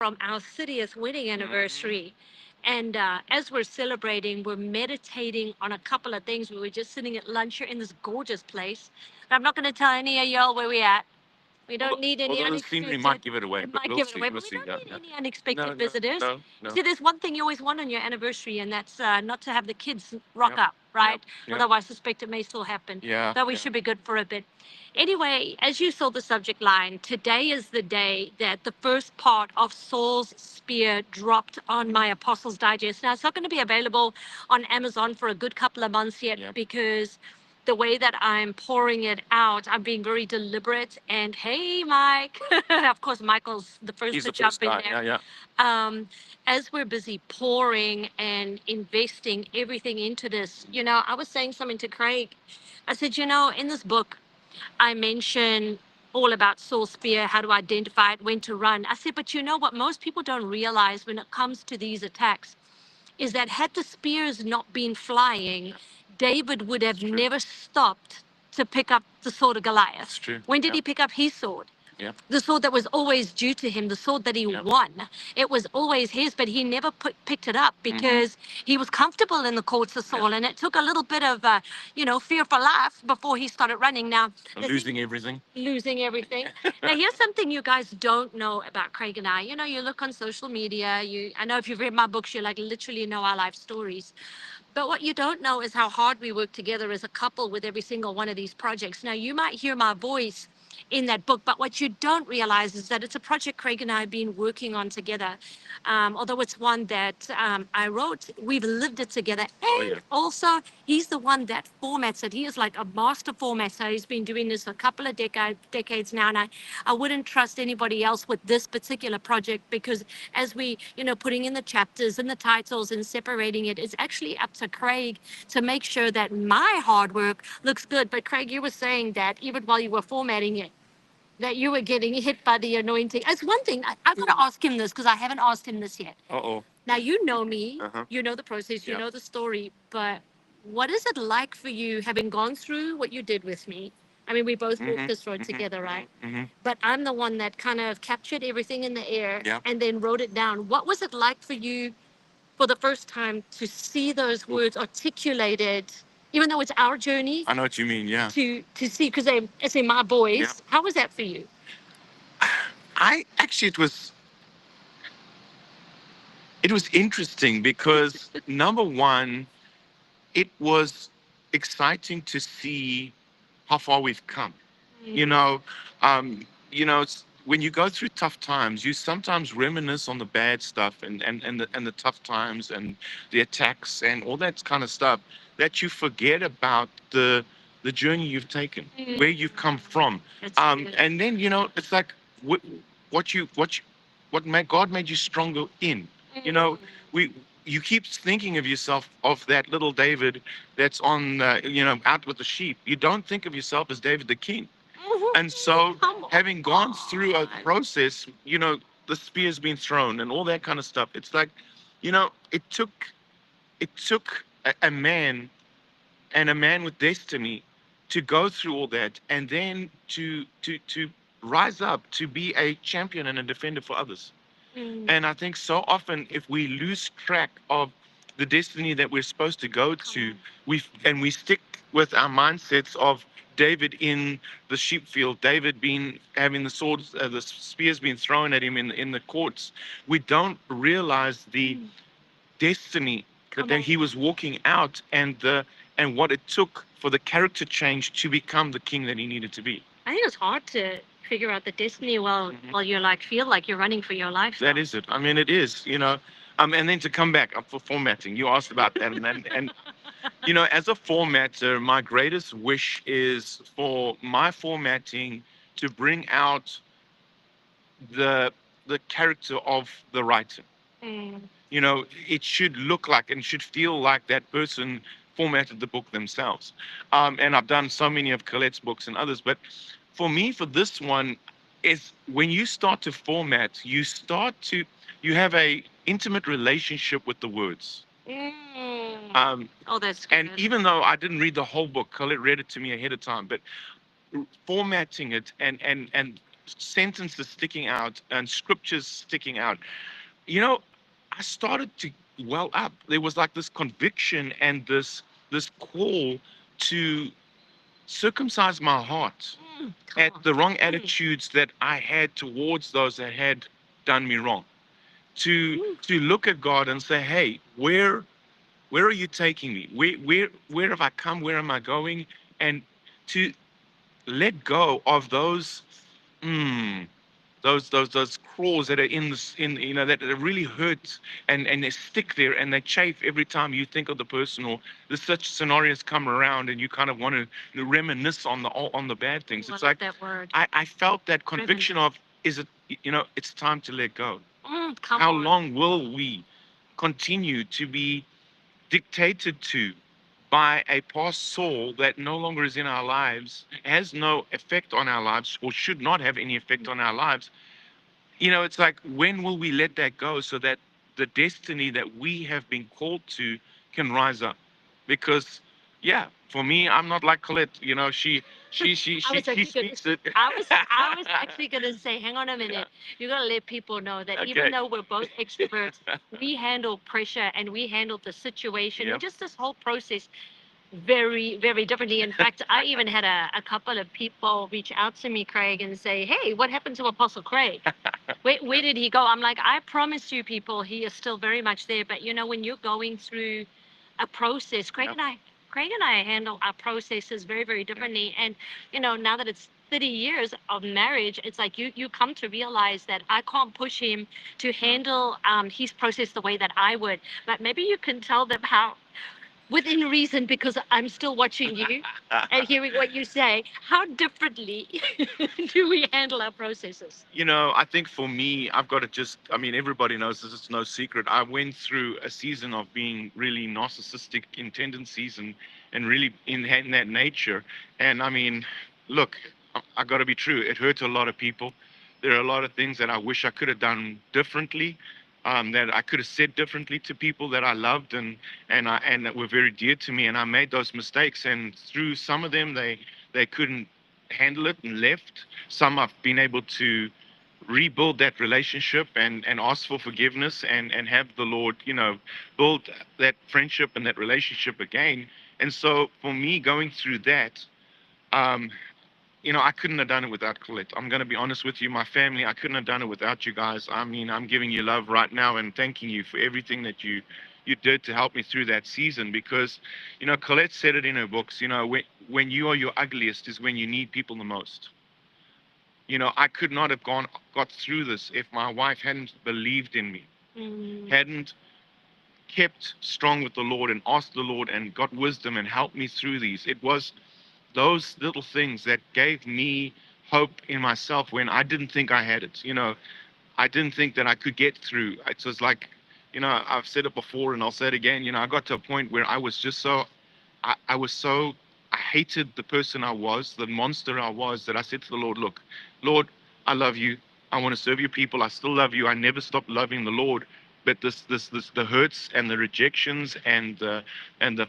from our 30th wedding anniversary. And as we're celebrating, we're meditating on a couple of things. We were just sitting at lunch here in this gorgeous place. But I'm not going to tell any of y'all where we're at. We don't need any Although the scenery might unexpected. give it away, It but might we'll give it see. away, We'll but we see. don't Yeah, need yeah. any unexpected No, no, visitors. no, no. See, there's one thing you always want on your anniversary, and that's not to have the kids rock Yep, up, right? yep. Although I suspect it may still happen. Yeah, But we yeah. should be good for a bit. Anyway, as you saw the subject line, today is the day that the first part of Saul's spear dropped on my Apostles Digest. Now, it's not going to be available on Amazon for a good couple of months yet Yep. because the way that I'm pouring it out, I'm being very deliberate. And hey, Mike, of course, Michael's the first He's to the first jump in guy. there. Yeah, yeah. As we're busy pouring and investing everything into this, I was saying something to Craig. I said, in this book, I mention all about soul spear, how to identify it, when to run. I said, but you know what most people don't realize when it comes to these attacks is that had the spears not been flying, David would have never stopped to pick up the sword of Goliath. That's true. When did Yep. he pick up his sword? Yep. The sword that was always due to him, the sword that he Yep. won. It was always his, but he never picked it up because he was comfortable in the courts of Saul. And it took a little bit of, fear for life before he started running. Now, Losing everything. losing everything. Now, here's something you guys don't know about Craig and I. You look on social media. I know if you've read my books, you literally know our life stories. But what you don't know is how hard we work together as a couple with every single one of these projects. Now, you might hear my voice in that book, but what you don't realize is that it's a project Craig and I have been working on together. Although it's one that I wrote, we've lived it together. And also, he's the one that formats it. He is like a master formatter. He's been doing this for a couple of decades now. And I wouldn't trust anybody else with this particular project because as we, putting in the chapters and the titles and separating it, it's actually up to Craig to make sure that my hard work looks good. But Craig, you were saying that even while you were formatting it, that you were getting hit by the anointing. That's one thing. I've got to ask him this because I haven't asked him this yet. Uh-oh. Now, you know me, Uh-huh. you know the process, you Yep. know the story, but what is it like for you having gone through what you did with me? I mean, we both walked this road together, right? But I'm the one that kind of captured everything in the air Yep. and then wrote it down. What was it like for you for the first time to see those words articulated, even though it's our journey, I know what you mean. Yeah. to see, because it's in my voice. Yeah. How was that for you? It was interesting because number one, it was exciting to see how far we've come. You know, when you go through tough times, you sometimes reminisce on the bad stuff and the tough times and the attacks and all that kind of stuff that you forget about the journey you've taken, where you've come from. That's good. And then it's like what God made you stronger in. You know, we you keep thinking of yourself of that little David that's on out with the sheep. You don't think of yourself as David the king. And so, Come having gone through a on. process, the spear's been thrown and all that kind of stuff. It's like, it took a man and a man with destiny to go through all that and then to rise up to be a champion and a defender for others. And I think so often, if we lose track of the destiny that we're supposed to go to, we stick with our mindsets of David in the sheep field, David being having the spears being thrown at him in the courts. We don't realize the destiny that he was walking out and what it took for the character change to become the king that he needed to be. I think it's hard to figure out the destiny while you're feel like you're running for your life. That is it. I mean, it is. And then to come back for formatting, you asked about that, and as a formatter, my greatest wish is for my formatting to bring out the character of the writer. Mm. It should look like and should feel like that person formatted the book themselves. And I've done so many of Colette's books and others, but for me, for this one, is when you start to format, you have a intimate relationship with the words. Oh, that's And good. even though I didn't read the whole book, Colette read it to me ahead of time, but formatting it and sentences sticking out and scriptures sticking out. You know, I started to well up. There was like this conviction and this call to circumcise my heart Come at on. the wrong attitudes that I had towards those that had done me wrong. To look at God and say, hey, where are you taking me? Where have I come? Where am I going? And to let go of those mm, those claws that are in this in that really hurt, and they stick there and they chafe every time you think of the person, or there's such scenarios come around and you kind of want to reminisce on the bad things. I It's love like that word. I felt that conviction Reminisce. of, is it, it's time to let go. Come How on. long will we continue to be dictated to by a past Saul that no longer is in our lives, has no effect on our lives, or should not have any effect on our lives? It's like, when will we let that go so that the destiny that we have been called to can rise up? Because, yeah, for me, I'm not like Colette. I was She actually gonna. speaks it. I was actually gonna say, hang on a minute. You gotta let people know that even Okay. though we're both extroverts, we handle pressure and we handle the situation and Yep. just this whole process very, very differently. In fact, I even had a couple of people reach out to me, Craig, and say, "Hey, what happened to Apostle Craig? Where did he go?" I'm like, I promise you, people, he is still very much there. But when you're going through a process, Yep. Craig and I handle our processes very, very differently. And now that it's 30 years of marriage, it's like you come to realize that I can't push him to handle his process the way that I would. But maybe you can tell them how, within reason, because I'm still watching you and hearing what you say, how differently do we handle our processes? I think for me, I've got to I mean, everybody knows this, it's no secret. I went through a season of being really narcissistic in tendencies, and really in that nature. And I mean, look, I got to be true. It hurt a lot of people. There are a lot of things that I wish I could have done differently, that I could have said differently to people that I loved, and that were very dear to me. And I made those mistakes, and through some of them, they couldn't handle it and left. Some I've been able to rebuild that relationship, and ask for forgiveness, and have the Lord, build that friendship and that relationship again. And so for me, going through that, um, I couldn't have done it without Colette. I'm going to be honest with you, my family, I couldn't have done it without you guys. I mean, I'm giving you love right now and thanking you for everything that you did to help me through that season. Because, Colette said it in her books, when you are your ugliest is when you need people the most. I could not have got through this if my wife hadn't believed in me, hadn't kept strong with the Lord and asked the Lord and got wisdom and helped me through these. It was those little things that gave me hope in myself when I didn't think I had it. I didn't think that I could get through. It was like, I've said it before and I'll say it again. I got to a point where I was just so I was so, I hated the person I was, the monster I was, that I said to the Lord, look, Lord, I love you. I want to serve your people. I still love you. I never stopped loving the Lord. But the hurts and the rejections and the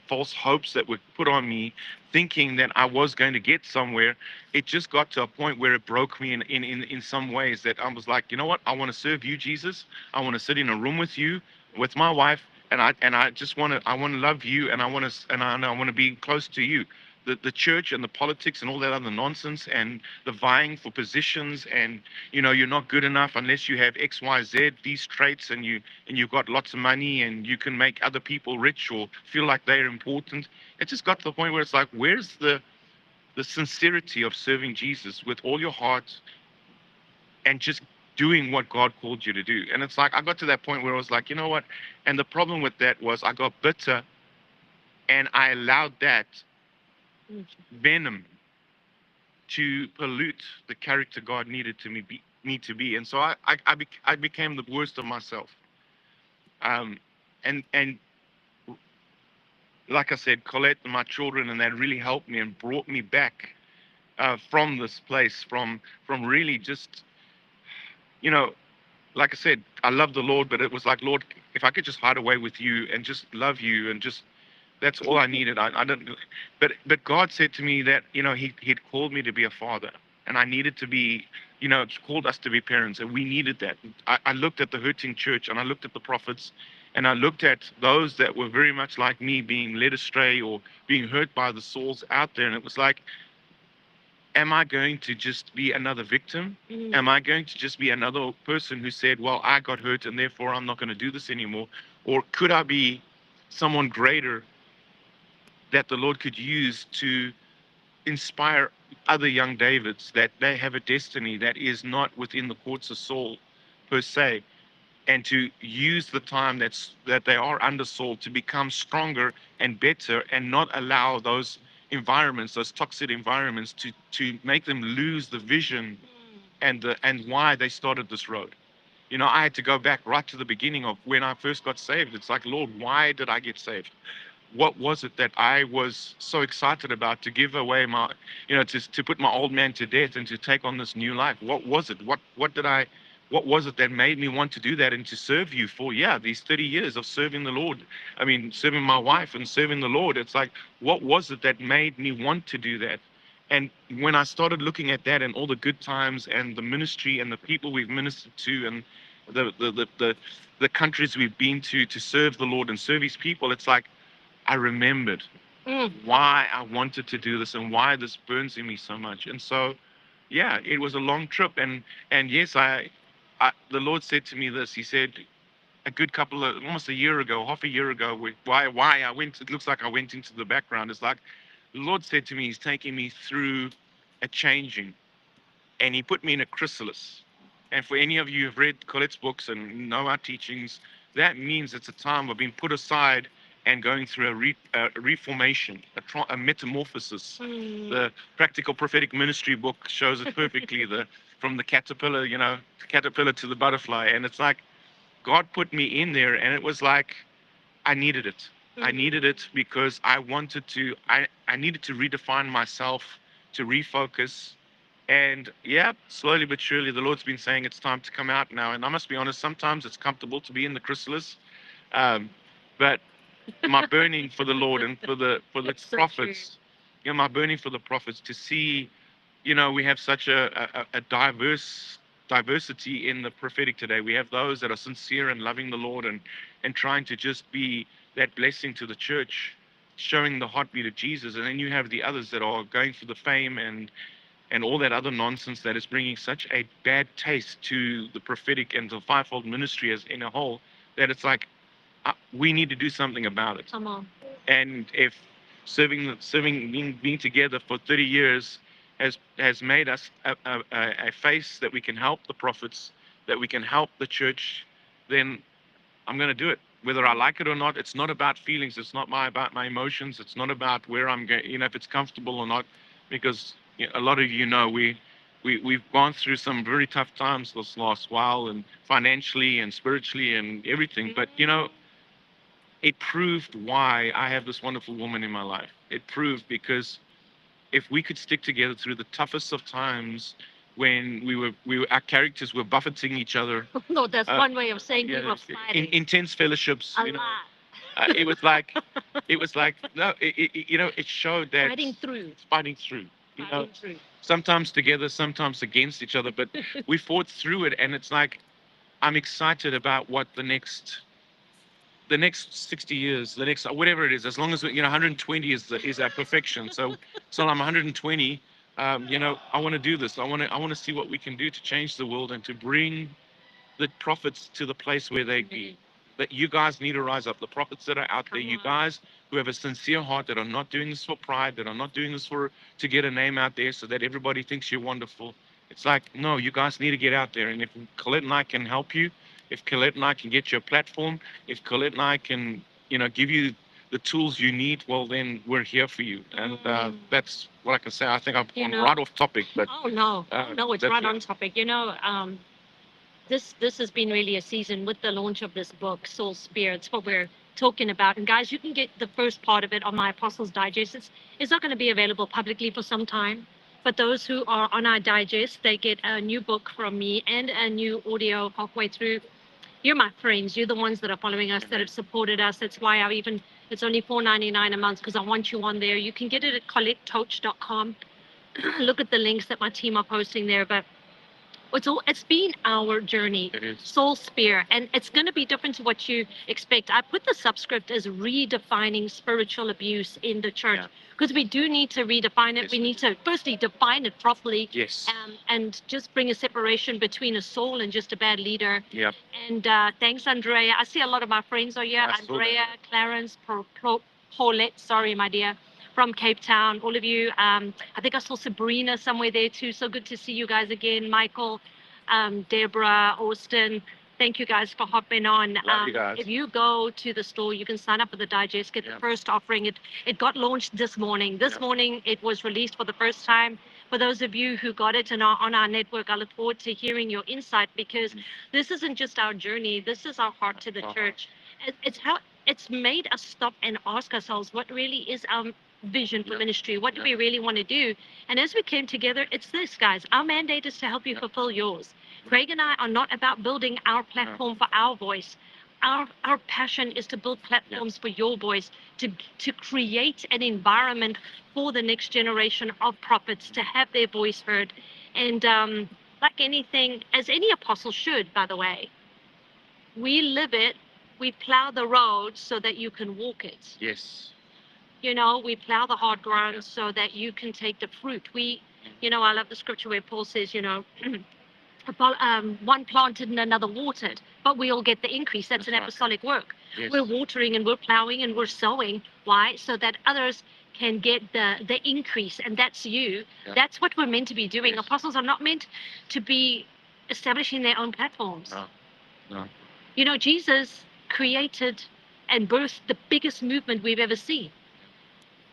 false hopes that were put on me, thinking that I was going to get somewhere, it just got to a point where it broke me in some ways, that I was like, you know what? I want to serve you, Jesus. I want to sit in a room with you, with my wife, and I just want to love you, and I want to be close to you. The church and the politics and all that other nonsense, and the vying for positions, and you're not good enough unless you have XYZ, these traits, and you've got lots of money and you can make other people rich or feel like they're important. It just got to the point where it's like, where's the sincerity of serving Jesus with all your heart, and just doing what God called you to do? And it's like, I got to that point where I was like, you know what? And the problem with that was I got bitter, and I allowed that venom to pollute the character God needed to me to be. And so I became the worst of myself. Um, and like I said, Colette and my children and that really helped me and brought me back, from this place, from really just, you know, like I said, I love the Lord, but it was like, Lord, if I could just hide away with you and just love you, and just, that's all I needed. I don't, but God said to me that, he'd called me to be a father, and I needed to be it's called us to be parents, and we needed that. I looked at the hurting church, and I looked at the prophets, and I looked at those that were very much like me, being led astray or being hurt by the Sauls out there, and it was like, am I going to just be another victim? Am I going to just be another person who said, well, I got hurt and therefore I'm not going to do this anymore? Or could I be someone greater that the Lord could use to inspire other young Davids, that they have a destiny that is not within the courts of Saul per se, and to use the time that they are under Saul to become stronger and better, and not allow those environments, those toxic environments, to make them lose the vision and why they started this road. I had to go back right to the beginning of when I first got saved. It's like, Lord, why did I get saved? What was it that I was so excited about, to give away my, to put my old man to death and to take on this new life? What was it? What was it that made me want to do that and to serve you for, these 30 years of serving the Lord? I mean, serving my wife and serving the Lord. It's like, what was it that made me want to do that? And when I started looking at that and all the good times and the ministry and the people we've ministered to and the countries we've been to serve the Lord and serve his people, it's like, I remembered why I wanted to do this and why this burns in me so much. And so, it was a long trip. And yes, the Lord said to me this. He said, a good couple of, almost a year ago, half a year ago, why I went. It looks like I went into the background. It's like the Lord said to me, He's taking me through a changing, and He put me in a chrysalis. And for any of you who've read Colette's books and know our teachings, that means it's a time of being put aside and going through a reformation, a metamorphosis. The Practical Prophetic Ministry book shows it perfectly. From the caterpillar to the butterfly, and it's like God put me in there, and it was like I needed it. I needed it because I wanted to. I needed to redefine myself, to refocus, and slowly but surely, the Lord's been saying it's time to come out now. And I must be honest, sometimes it's comfortable to be in the chrysalis, um, but my burning for the Lord and for the so prophets, my burning for the prophets to see, we have such a diversity in the prophetic today. We have those that are sincere and loving the Lord and trying to just be that blessing to the church, showing the heartbeat of Jesus. And then you have the others that are going for the fame and all that other nonsense that is bringing such a bad taste to the prophetic and the fivefold ministry as in a whole, that it's like, we need to do something about it. Come on. And if being together for 30 years has made us a face that we can help the prophets, that we can help the church, then I'm going to do it. Whether I like it or not, it's not about feelings. It's not about my emotions. It's not about where I'm going, if it's comfortable or not, because a lot of we've gone through some very tough times this last while, and financially and spiritually and everything. But it proved why I have this wonderful woman in my life. It proved because if we could stick together through the toughest of times, when our characters were buffeting each other. No, that's one way of saying we were fighting. Intense fellowships. A lot. It was like, no, it showed that fighting through. Sometimes together, sometimes against each other, but we fought through it, and it's like, I'm excited about what the next 60 years, the next whatever it is, as long as 120 is our perfection. So I'm 120. I want to do this. I want to see what we can do to change the world and to bring the prophets to the place where they be. That you guys need to rise up. The prophets that are out there, you guys who have a sincere heart, that are not doing this for pride, that are not doing this to get a name out there so that everybody thinks you're wonderful. It's like, no, you guys need to get out there. And if Colette and I can help you, if Colette and I can get you a platform, if Colette and I can, give you the tools you need, well, then we're here for you. And that's what I can say. I think I'm right off topic, but oh no, no, it's right on topic. This has been really a season with the launch of this book, Soul Spirits, what we're talking about. And guys, you can get the first part of it on my Apostles Digest. It's not going to be available publicly for some time, but those who are on our digest, they get a new book from me and a new audio halfway through. You're my friends. You're the ones that are following us, that have supported us. That's why it's only $4.99 a month, because I want you on there. You can get it at collettetoach.com. Look at the links that my team are posting there. But It's been our journey. It is. Soul Spear, and it's going to be different to what you expect. I put the subscript as redefining spiritual abuse in the church Yeah. because we do need to redefine it. Yes, We we need do. to firstly define it properly, Yes. and just bring a separation between a soul and just a bad leader. Yep. And thanks, Andrea. I see a lot of my friends are here. I saw that. Andrea, Clarence, Paulette, sorry, my dear, from Cape Town. All of you. I think I saw Sabrina somewhere there too. So good to see you guys again. Michael, Deborah, Austin. Thank you guys for hopping on. Love you guys. If you go to the store, you can sign up for the digest, get the Yep. first offering. It got launched this morning. This Yep. morning it was released for the first time. For those of you who got it and are on our network, I look forward to hearing your insight because this isn't just our journey. This is our heart to the church. It's how it's made us stop and ask ourselves what really is our vision for Yep. ministry. What do Yep. we really want to do? And as we came together, it's this, guys. Our mandate is to help you Yep. fulfill yours. Craig and I are not about building our platform for our voice. Our passion is to build platforms for your voice, to create an environment for the next generation of prophets to have their voice heard. And like anything, as any apostle should, by the way, we live it, we plow the road so that you can walk it. Yes. You know, we plow the hard ground so that you can take the fruit. I love the scripture where Paul says, one planted and another watered, but we all get the increase. That's an right. apostolic work. Yes. We're watering and we're plowing and we're sowing. Why? So that others can get the increase, and that's you. Yeah. That's what we're meant to be doing. Yes. Apostles are not meant to be establishing their own platforms. No. No. Jesus created and birthed the biggest movement we've ever seen,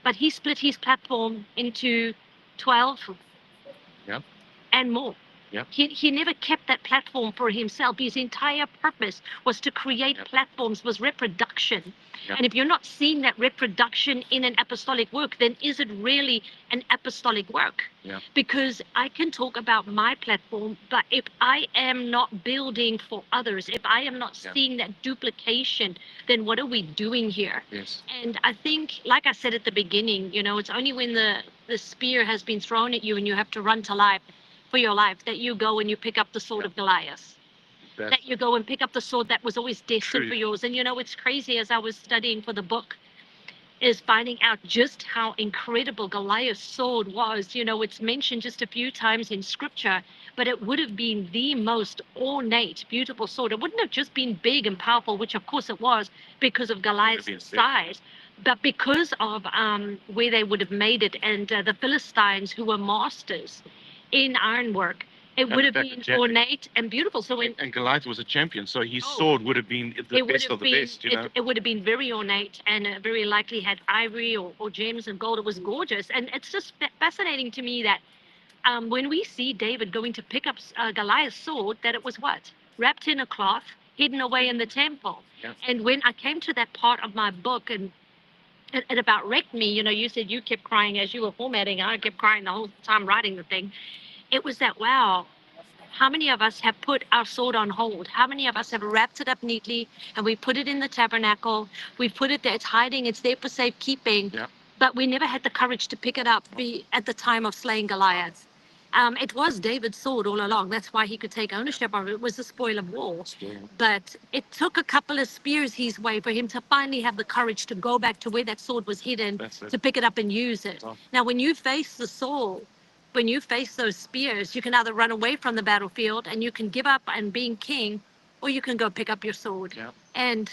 but he split his platform into 12 Yep. and more. Yep. He never kept that platform for himself. His entire purpose was to create Yep. platforms, was reproduction. Yep. And if you're not seeing that reproduction in an apostolic work, then is it really an apostolic work? Yep. Because I can talk about my platform, but if I am not building for others, if I am not Yep. seeing that duplication, then what are we doing here? Yes. And I think, like I said at the beginning, it's only when the spear has been thrown at you and you have to run to life for your life that you go and you pick up the sword Yep. of Goliath. That's That you go and pick up the sword that was always destined True. for yours. And it's crazy as I was studying for the book, is finding out just how incredible Goliath's sword was. It's mentioned just a few times in scripture, but it would have been the most ornate, beautiful sword. It wouldn't have just been big and powerful, which of course it was because of Goliath's been big. size, but because of where they would have made it, and the Philistines, who were masters in ironwork, it And would in have fact, been the ornate and beautiful. So when and Goliath was a champion, so his Oh. sword would have been the it would best have of the been best, you know. it would have been very ornate, and very likely had ivory or gems and gold. It was gorgeous, and it's just fascinating to me that when we see David going to pick up Goliath's sword, that it was what, wrapped in a cloth, hidden away in the temple. Yeah. And when I came to that part of my book, and it about wrecked me, you said you kept crying as you were formatting, and I kept crying the whole time writing the thing. It was that, wow, how many of us have put our sword on hold? How many of us have wrapped it up neatly and we put it in the tabernacle? We put it there. It's hiding. It's there for safekeeping. Yeah. But we never had the courage to pick it up at the time of slaying Goliath. It was David's sword all along. That's why he could take ownership of it. It was the spoil of war. But it took a couple of spears his way for him to finally have the courage to go back to where that sword was hidden, to pick it up and use it. Oh. Now, when you face the Saul, when you face those spears, you can either run away from the battlefield and you can give up and being king, or you can go pick up your sword. Yeah. And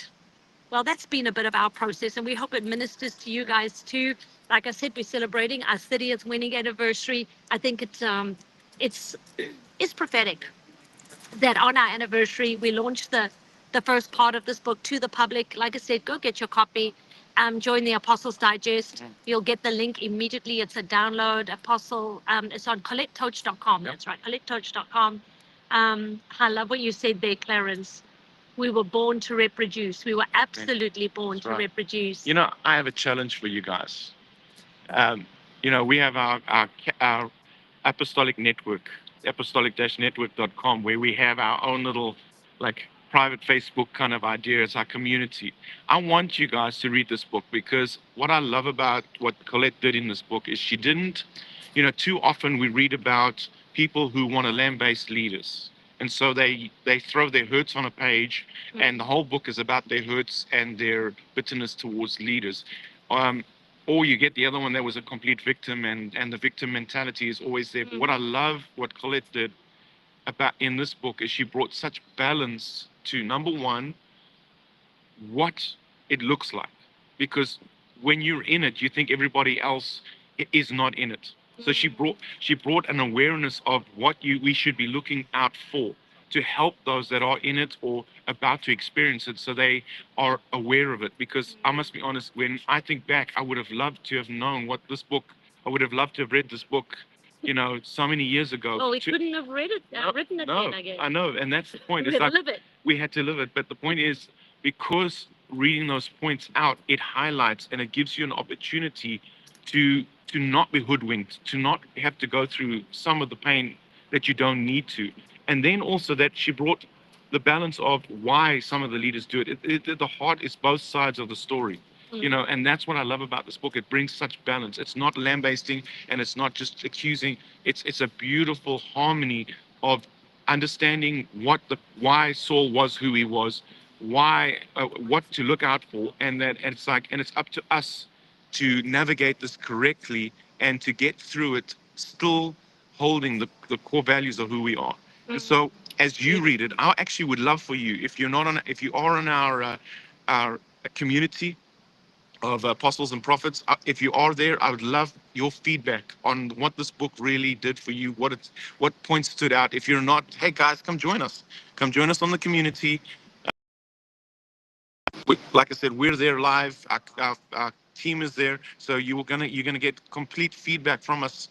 well, that's been a bit of our process, and we hope it ministers to you guys too. Like I said, we're celebrating our 30th wedding anniversary. I think it's it's prophetic that on our anniversary we launched the first part of this book to the public. Like I said, go get your copy. Join the Apostles Digest. You'll get the link immediately. It's a download. Apostle. It's on collettetoach.com. Yep. That's right, collettetoach.com. I love what you said there, Clarence. We were born to reproduce. We were absolutely born That's to right. reproduce. You know, I have a challenge for you guys. We have our apostolic network, apostolic-network.com, where we have our own little like private Facebook kind of idea as our community. I want you guys to read this book, because what I love about what Colette did in this book is she didn't, too often we read about people who want to lambaste leaders. And so they throw their hurts on a page, and the whole book is about their hurts and their bitterness towards leaders. Um, or you get the other one that was a complete victim, and the victim mentality is always there. But what I love, what Colette did about in this book, is she brought such balance to, number one, what it looks like, because when you're in it you think everybody else is not in it. So she brought an awareness of what we should be looking out for, to help those that are in it or about to experience it, so they are aware of it. Because I must be honest, when I think back, I would have loved to have known what this book, I would have loved to have read this book, so many years ago. Well, we couldn't have read it, written it No, then, I guess. I know, and that's the point. We It's had to like live it. we had to live it. But the point is, because reading those points out, it highlights and it gives you an opportunity to not be hoodwinked, to not have to go through some of the pain that you don't need to. And then also that she brought the balance of why some of the leaders do it. The heart is both sides of the story. And that's what I love about this book. It brings such balance. It's not lambasting, and it's not just accusing. It's a beautiful harmony of understanding why Saul was who he was, why what to look out for, and it's up to us to navigate this correctly and to get through it, still holding the core values of who we are. And so, as you read it, I actually would love for you, if you are on our community of apostles and prophets, if you are there, I would love your feedback on what this book really did for you, what points stood out. If you're not, hey guys, come join us on the community. Like I said, we're there live. Our team is there, so you're gonna get complete feedback from us.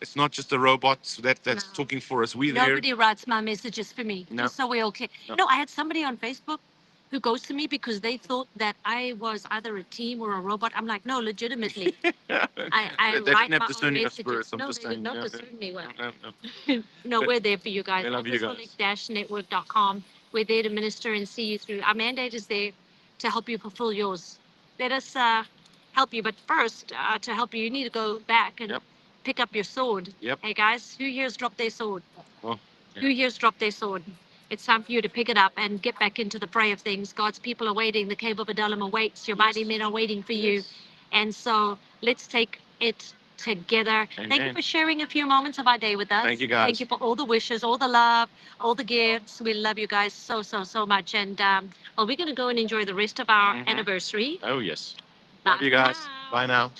It's not just a robot that's No. talking for us. We're there. Nobody writes my messages for me, No. just so we're okay. No. No, I had somebody on Facebook who goes to me because they thought that I was either a team or a robot. I'm like, no, legitimately. I They write didn't have my own discerning of messages. spirits. I'm No, just they did saying. not No, discern me well. no, no. No, But we're there for you guys. we love you guys. Apostolic-network.com. We're there to minister and see you through. Our mandate is there to help you fulfill yours. Let us help you. But first, to help you, you need to go back and Yep. pick up your sword. Yep. Hey, guys, who here's dropped their sword? Well, yeah. Who here's dropped their sword? It's time for you to pick it up and get back into the fray of things. God's people are waiting. The cave of Adullam awaits. Your mighty men are waiting for you. And so let's take it together. Thank you for sharing a few moments of our day with us. Thank you, guys. Thank you for all the wishes, all the love, all the gifts. We love you guys so, so, so much. And well, we're going to go and enjoy the rest of our anniversary. Oh, yes. Bye Love you for guys. now. Bye now.